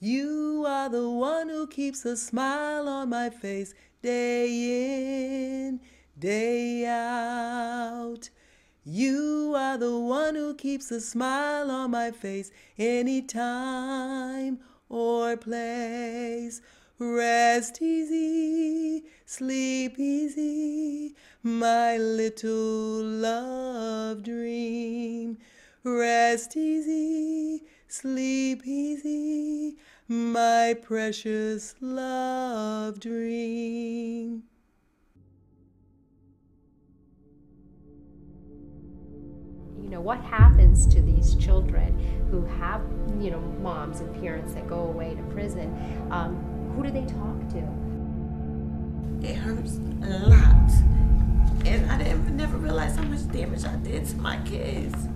You are the one who keeps a smile on my face day in, day out. You are the one who keeps a smile on my face anytime or place. Rest easy, sleep easy, my little love dream. Rest easy, sleep easy, my precious love dream. You know, what happens to these children who have, you know, moms and parents that go away to prison? Who do they talk to? It hurts a lot. And I never realized how much damage I did to my kids.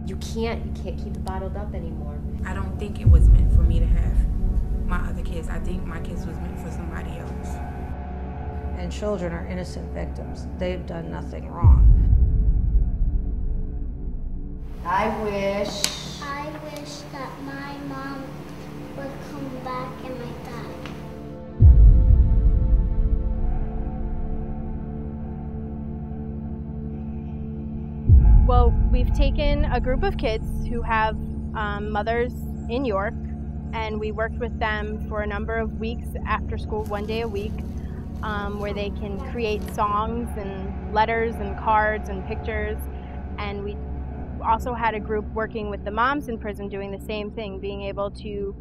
You can't keep it bottled up anymore. I don't think it was meant for me to have my other kids. I think my kids was meant for somebody else. And children are innocent victims. They've done nothing wrong. I wish that my mom would come back and my dad. Well, we've taken a group of kids who have mothers in York, and we worked with them for a number of weeks after school, 1 day a week, where they can create songs and letters and cards and pictures. And we also had a group working with the moms in prison doing the same thing, being able to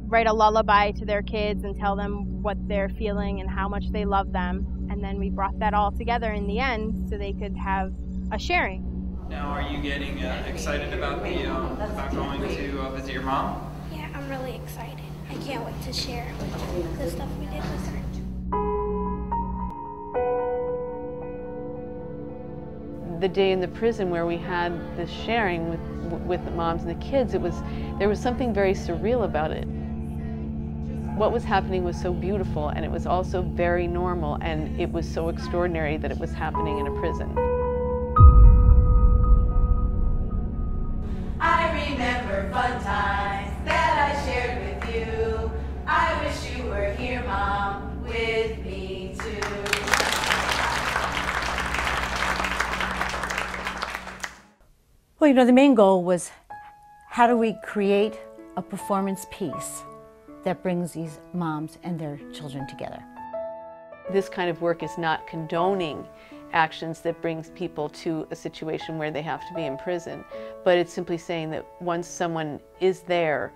write a lullaby to their kids and tell them what they're feeling and how much they love them. And then we brought that all together in the end so they could have a sharing. Now, are you getting excited about going to visit your mom? Yeah, I'm really excited. I can't wait to share the stuff we did with her. The day in the prison where we had this sharing with the moms and the kids, there was something very surreal about it. What was happening was so beautiful, and it was also very normal, and it was so extraordinary that it was happening in a prison. I remember fun times that I shared with you. I wish you were here, Mom, with me too. Well, you know, the main goal was how do we create a performance piece that brings these moms and their children together. This kind of work is not condoning actions that brings people to a situation where they have to be in prison, but it's simply saying that once someone is there,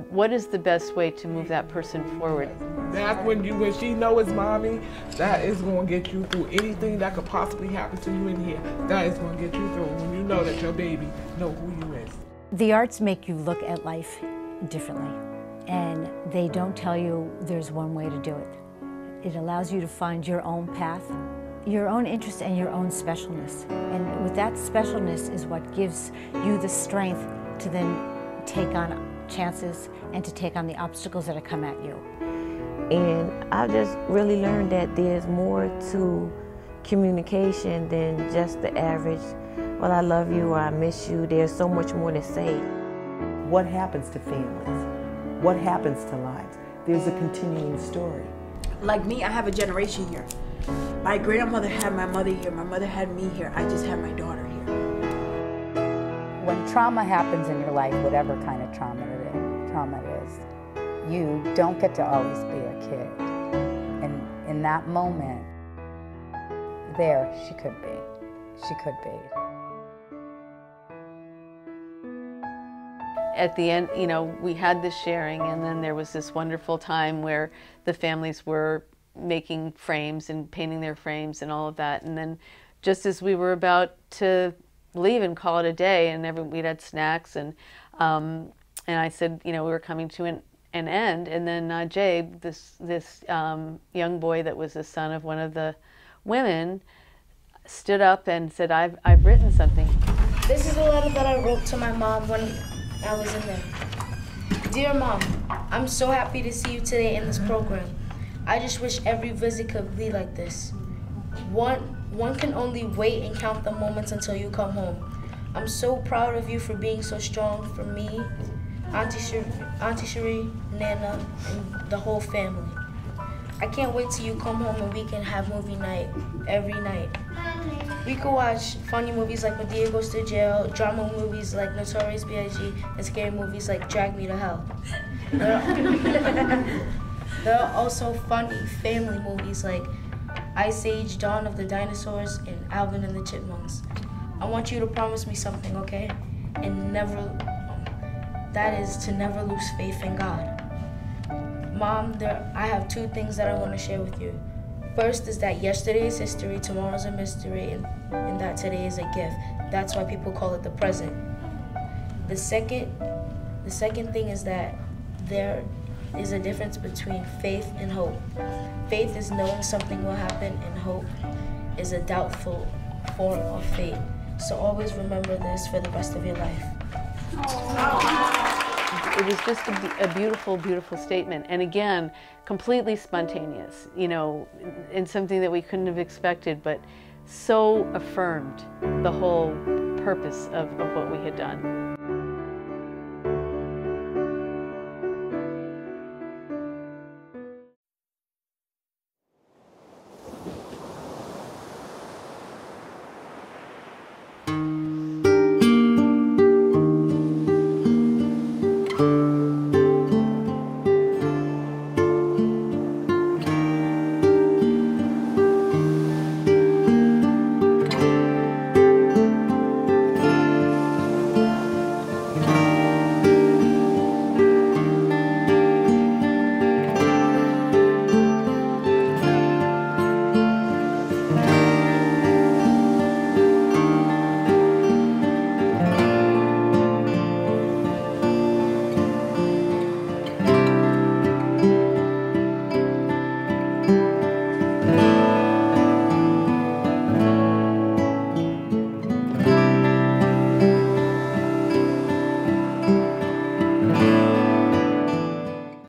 what is the best way to move that person forward? That's when she knows it's mommy, that is going to get you through anything that could possibly happen to you in here. That is going to get you through when you know that your baby knows who you is. The arts make you look at life differently, and they don't tell you there's one way to do it. It allows you to find your own path, your own interest, and your own specialness. And with that specialness is what gives you the strength to then take on chances and to take on the obstacles that have come at you. And I've just really learned that there's more to communication than just the average, well, I love you or I miss you. There's so much more to say. What happens to families? What happens to lives? There's a continuing story. Like me, I have a generation here. My grandmother had my mother here, my mother had me here, I just had my daughter here. When trauma happens in your life, whatever kind of trauma it is, you don't get to always be a kid. And in that moment, there she could be. She could be. At the end, you know, we had this sharing, and then there was this wonderful time where the families were making frames and painting their frames and all of that. And then just as we were about to leave and call it a day, and we'd had snacks, and I said, you know, we were coming to an end, and then Jay, this young boy that was the son of one of the women, stood up and said, I've written something. This is a letter that I wrote to my mom when I was in there. Dear Mom, I'm so happy to see you today in this program. I just wish every visit could be like this. One can only wait and count the moments until you come home. I'm so proud of you for being so strong for me Auntie Cherie, Nana, and the whole family. I can't wait till you come home and we can have movie night every night. We could watch funny movies like Medea Goes to Jail, drama movies like Notorious B.I.G., and scary movies like Drag Me to Hell. There are also funny family movies like Ice Age, Dawn of the Dinosaurs, and Alvin and the Chipmunks. I want you to promise me something, okay? And that is to never lose faith in God. Mom, I have two things that I want to share with you. First is that yesterday is history, tomorrow's a mystery, and that today is a gift. That's why people call it the present. The second thing is that there is a difference between faith and hope. Faith is knowing something will happen, and hope is a doubtful form of faith. So always remember this for the rest of your life. It was just a beautiful, beautiful statement. And again, completely spontaneous, you know, and something that we couldn't have expected, but so affirmed the whole purpose of what we had done.